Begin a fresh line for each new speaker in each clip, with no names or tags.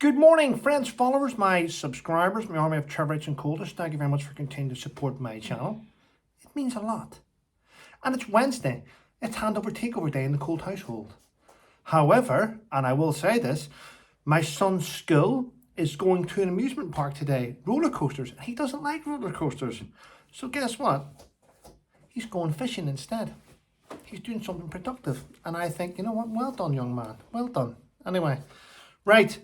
Good morning, friends, followers, my subscribers, my army of Trevorites and Colders. Thank you very much for continuing to support my channel. It means a lot. And it's Wednesday. It's handover takeover day in the Cold household. However, and I will say this, my son's school is going to an amusement park today, roller coasters. He doesn't like roller coasters. So guess what? He's going fishing instead. He's doing something productive. And I think, you know what? Well done, young man. Well done. Anyway, right.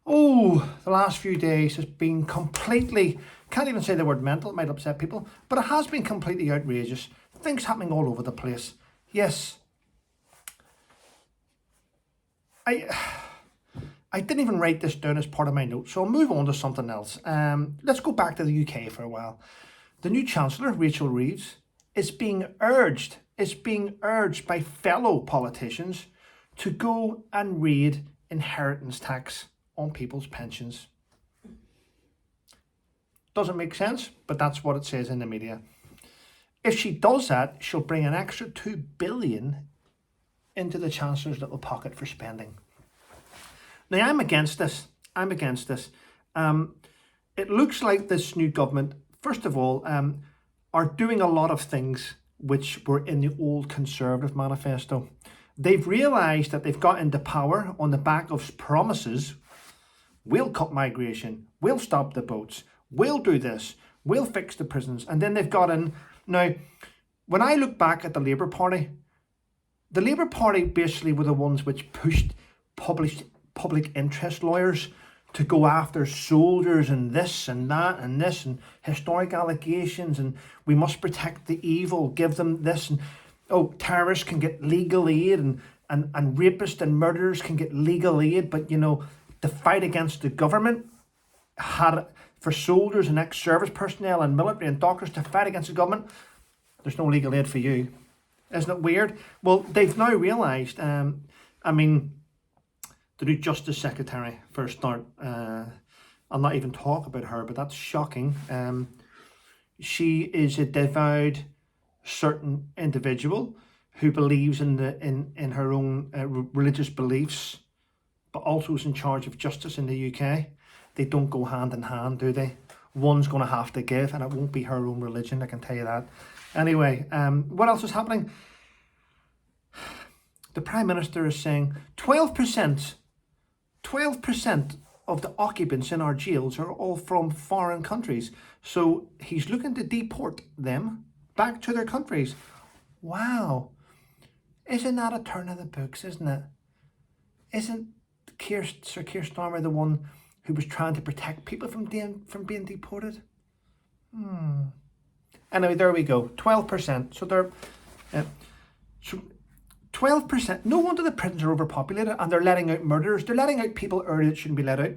Oh, the last few days has been completely, can't even say the word mental, it might upset people, but it has been completely outrageous. Things happening all over the place. Yes. I didn't even write this down as part of my notes, so I'll move on to something else. Let's go back to the UK for a while. The new Chancellor, Rachel Reeves, is being urged by fellow politicians to go and raid inheritance tax on people's pensions. Doesn't make sense, but that's what it says in the media. If she does that, she'll bring an extra 2 billion into the Chancellor's little pocket for spending. Now, I'm against this. It looks like this new government, first of all, are doing a lot of things which were in the old Conservative manifesto. They've realised that they've got into power on the back of promises. We'll cut migration, we'll stop the boats, we'll do this, we'll fix the prisons. And then they've got in. Now, when I look back at the Labour Party basically were the ones which pushed public interest lawyers to go after soldiers and this and that and this and historic allegations, and we must protect the evil, give them this, and terrorists can get legal aid, and rapists and murderers can get legal aid, but you know, the fight against the government had for soldiers and ex-service personnel and military and doctors to fight against the government. There's no legal aid for you. Isn't it weird? Well, they've now realised, the new Justice Secretary, for a start, I'll not even talk about her, but that's shocking. She is a devout certain individual who believes in her own religious beliefs, but also is in charge of justice in the UK. They don't go hand in hand, do they? One's going to have to give, and it won't be her own religion, I can tell you that. Anyway, what else is happening? The Prime Minister is saying 12% of the occupants in our jails are all from foreign countries. So he's looking to deport them back to their countries. Wow. Isn't that a turn of the books, isn't it? Isn't Sir Keir Starmer the one who was trying to protect people from being deported? Anyway, there we go. 12%. So they're 12%. No wonder the prisons are overpopulated and they're letting out murderers. They're letting out people early that shouldn't be let out.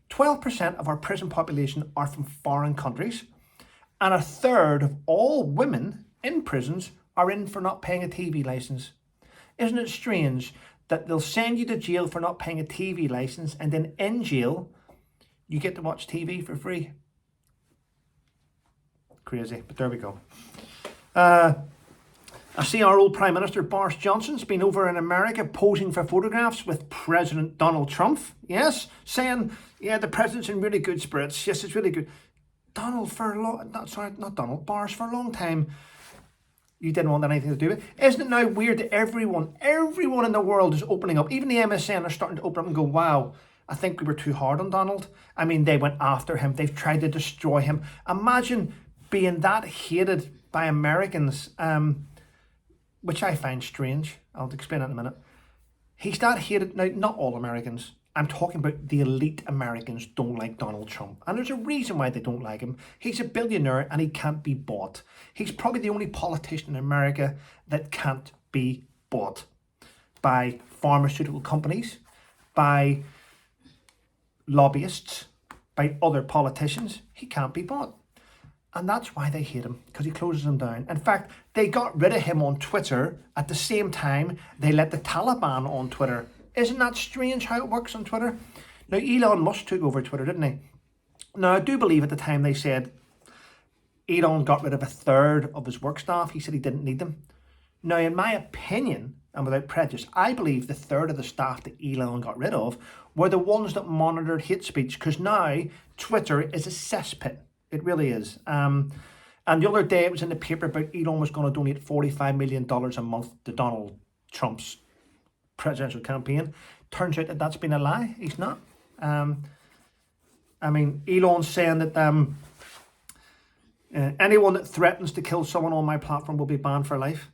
12% of our prison population are from foreign countries, and a third of all women in prisons are in for not paying a TV license. Isn't it strange that they'll send you to jail for not paying a TV license, and then in jail you get to watch TV for free? Crazy, but there we go. I see our old Prime Minister Boris Johnson's been over in America posing for photographs with President Donald Trump. Yes, saying, yeah, the president's in really good spirits. Yes, it's really good. Boris, for a long time, you didn't want anything to do with it. Isn't it now weird that everyone in the world is opening up? Even the MSN are starting to open up and go, wow, I think we were too hard on Donald. I mean, they went after him. They've tried to destroy him. Imagine being that hated by Americans, which I find strange. I'll explain that in a minute. He's that hated. Now, not all Americans. I'm talking about the elite Americans don't like Donald Trump. And there's a reason why they don't like him. He's a billionaire and he can't be bought. He's probably the only politician in America that can't be bought by pharmaceutical companies, by lobbyists, by other politicians. He can't be bought. And that's why they hate him, because he closes them down. In fact, they got rid of him on Twitter at the same time they let the Taliban on Twitter. Isn't that strange how it works on Twitter? Now, Elon Musk took over Twitter, didn't he? Now, I do believe at the time they said Elon got rid of a third of his work staff. He said he didn't need them. Now, in my opinion, and without prejudice, I believe the third of the staff that Elon got rid of were the ones that monitored hate speech, because now Twitter is a cesspit. It really is. And the other day it was in the paper about Elon was going to donate $45 million a month to Donald Trump's presidential campaign. Turns out that that's been a lie. He's not. I mean, Elon's saying that anyone that threatens to kill someone on my platform will be banned for life.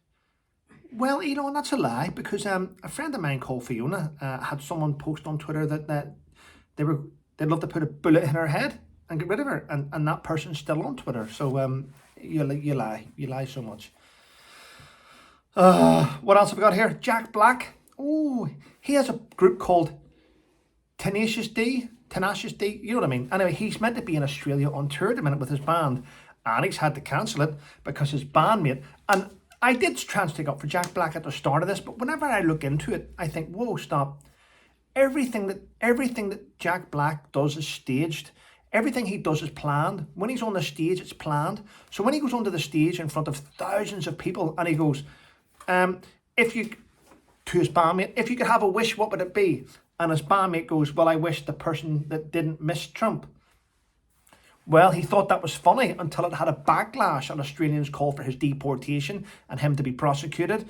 Well, Elon, that's a lie, because a friend of mine called Fiona had someone post on Twitter that they'd love to put a bullet in her head and get rid of her, and that person's still on Twitter. So you lie so much. What else have we got here? Jack Black. Oh, he has a group called Tenacious D. You know what I mean? Anyway, he's meant to be in Australia on tour at the minute with his band, and he's had to cancel it because his bandmate, and I did try and stick up for Jack Black at the start of this, but whenever I look into it, I think, whoa, stop. Everything that Jack Black does is staged. Everything he does is planned. When he's on the stage, it's planned. So when he goes onto the stage in front of thousands of people and he goes, to his bandmate, if you could have a wish, what would it be? And his bandmate goes, well, I wish the person that didn't miss Trump. Well, he thought that was funny until it had a backlash on Australians' call for his deportation and him to be prosecuted.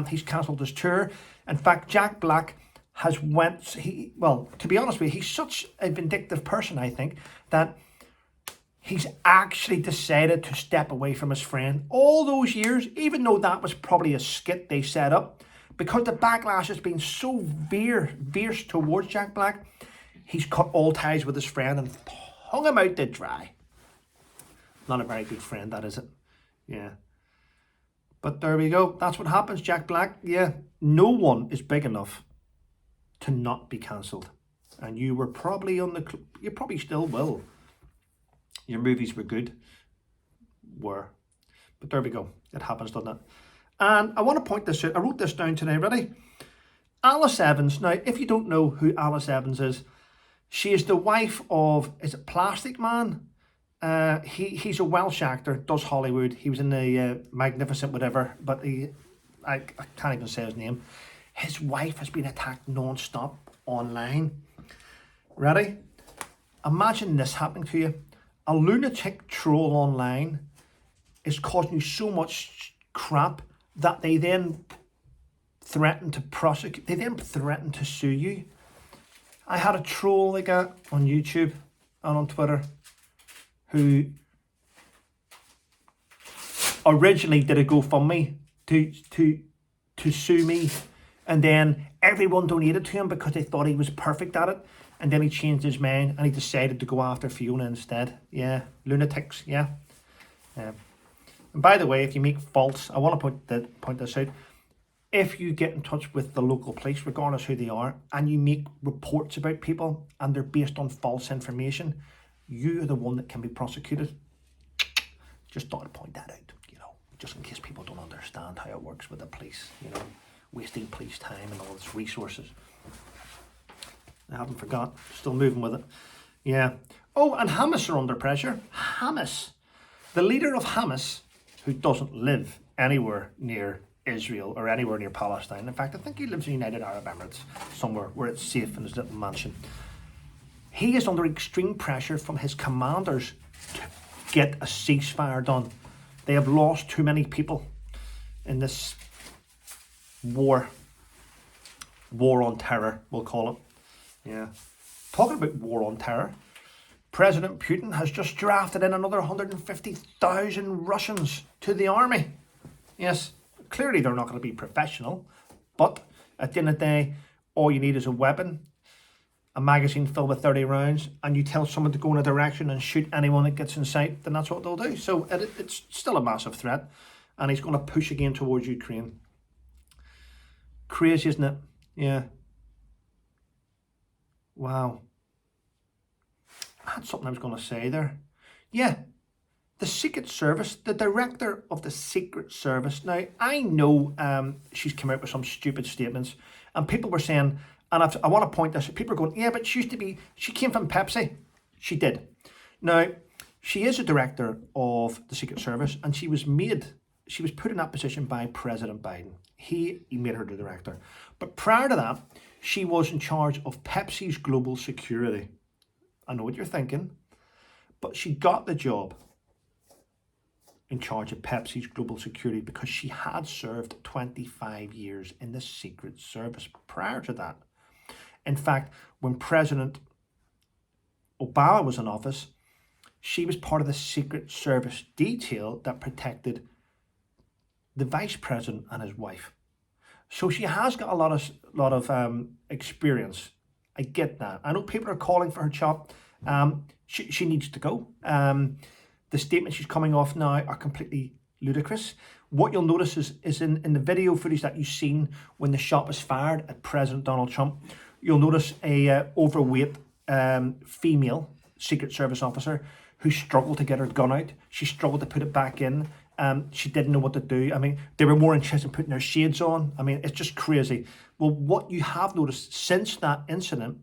He's cancelled his tour. In fact, Jack Black has to be honest with you, he's such a vindictive person, I think, that he's actually decided to step away from his friend all those years, even though that was probably a skit they set up. Because the backlash has been so fierce towards Jack Black, he's cut all ties with his friend and hung him out to dry. Not a very good friend, that, is it? Yeah. But there we go. That's what happens, Jack Black. Yeah, no one is big enough to not be cancelled. And you were probably you probably still will. Your movies were good. But there we go. It happens, doesn't it? And I want to point this out. I wrote this down today. Ready? Alice Evans. Now, if you don't know who Alice Evans is, she is the wife of, is it Plastic Man? He's a Welsh actor, does Hollywood. He was in the Magnificent whatever, but I can't even say his name. His wife has been attacked non-stop online. Ready? Imagine this happening to you. A lunatic troll online is causing you so much crap that they then threaten to prosecute. They then threaten to sue you. I had a troll like that on YouTube and on Twitter who originally did a GoFundMe to sue me, and then everyone donated to him because they thought he was perfect at it, and then he changed his mind and he decided to go after Fiona instead. Yeah, lunatics. Yeah. And by the way, if you make false, I want to point this out. If you get in touch with the local police, regardless who they are, and you make reports about people and they're based on false information, you are the one that can be prosecuted. Just thought I'd point that out, just in case people don't understand how it works with the police, wasting police time and all its resources. I haven't forgot, still moving with it. Yeah. Oh, and Hamas are under pressure. Hamas, the leader of Hamas, who doesn't live anywhere near Israel or anywhere near Palestine. In fact, I think he lives in the United Arab Emirates, somewhere where it's safe in his little mansion. He is under extreme pressure from his commanders to get a ceasefire done. They have lost too many people in this war on terror, we'll call it. Yeah. Talking about war on terror, President Putin has just drafted in another 150,000 Russians to the army. Yes, clearly they're not going to be professional, but at the end of the day, all you need is a weapon, a magazine filled with 30 rounds, and you tell someone to go in a direction and shoot anyone that gets in sight, then that's what they'll do. So it's still a massive threat, and he's going to push again towards Ukraine. Crazy, isn't it? Yeah. Wow. I had something I was going to say there. Yeah. The Secret Service, the director of the Secret Service. Now, I know she's come out with some stupid statements, and people were saying, and I want to point this, people are going, yeah, but she came from Pepsi. She did. Now, she is a director of the Secret Service, and she was made she was put in that position by President Biden. He made her the director. But prior to that, she was in charge of Pepsi's global security. I know what you're thinking, but she got the job in charge of Pepsi's global security because she had served 25 years in the Secret Service prior to that. In fact, when President Obama was in office, she was part of the Secret Service detail that protected the vice president and his wife. So she has got a lot of experience. I get that. I know people are calling for her chop. She needs to go. The statements she's coming off now are completely ludicrous. What you'll notice is in the video footage that you've seen when the shot was fired at President Donald Trump, you'll notice a overweight female Secret Service officer who struggled to get her gun out. She struggled to put it back in. She didn't know what to do. I mean, they were more interested in putting their shades on. I mean, it's just crazy. Well, what you have noticed since that incident,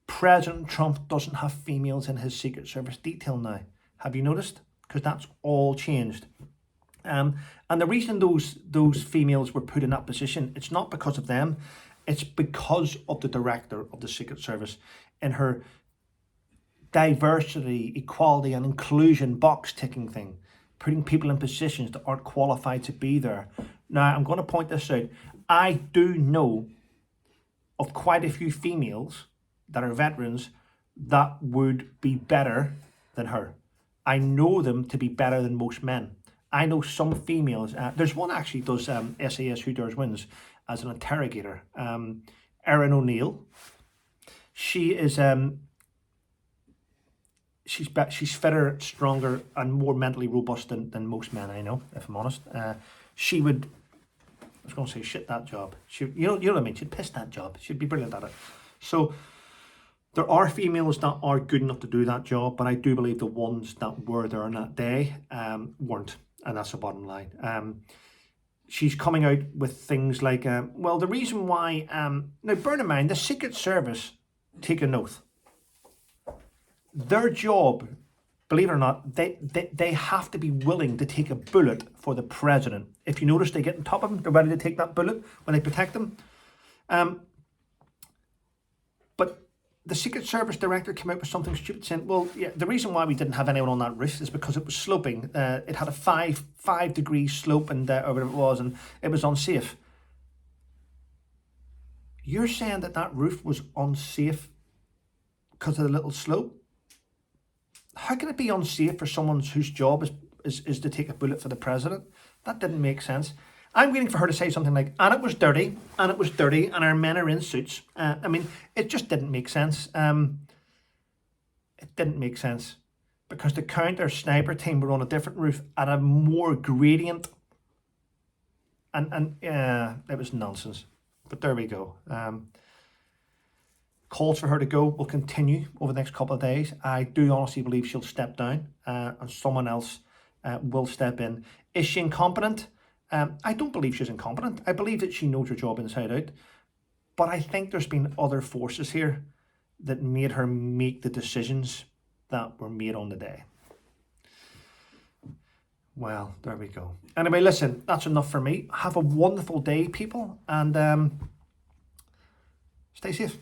President Trump doesn't have females in his Secret Service detail now. Have you noticed? Because that's all changed. And the reason those females were put in that position, it's not because of them. It's because of the director of the Secret Service and her diversity, equality and inclusion box ticking thing, putting people in positions that aren't qualified to be there. Now, I'm going to point this out. I do know of quite a few females that are veterans that would be better than her. I know them to be better than most men. I know some females. There's one actually does SAS Who Dares Wins as an interrogator. Erin O'Neill. She is she's fitter, stronger, and more mentally robust than most men I know. If I'm honest, she would. I was going to say shit that job. You know what I mean. She'd piss that job. She'd be brilliant at it. So. There are females that are good enough to do that job, but I do believe the ones that were there on that day weren't, and that's the bottom line. She's coming out with things like, well, the reason why, now bear in mind, the Secret Service take an oath. Their job, believe it or not, they have to be willing to take a bullet for the president. If you notice, they get on top of him, they're ready to take that bullet when they protect him. But the Secret Service director came out with something stupid saying, well, yeah, the reason why we didn't have anyone on that roof is because it was sloping. It had a five degree slope and or whatever it was, and it was unsafe. You're saying that roof was unsafe because of the little slope? How can it be unsafe for someone whose job is to take a bullet for the president? That didn't make sense. I'm waiting for her to say something like, and it was dirty, and our men are in suits. I mean, it just didn't make sense. It didn't make sense because the counter sniper team were on a different roof at a more gradient. And it was nonsense. But there we go. Calls for her to go will continue over the next couple of days. I do honestly believe she'll step down and someone else will step in. Is she incompetent? I don't believe she's incompetent. I believe that she knows her job inside out. But I think there's been other forces here that made her make the decisions that were made on the day. Well, there we go. Anyway, listen, that's enough for me. Have a wonderful day, people, and stay safe.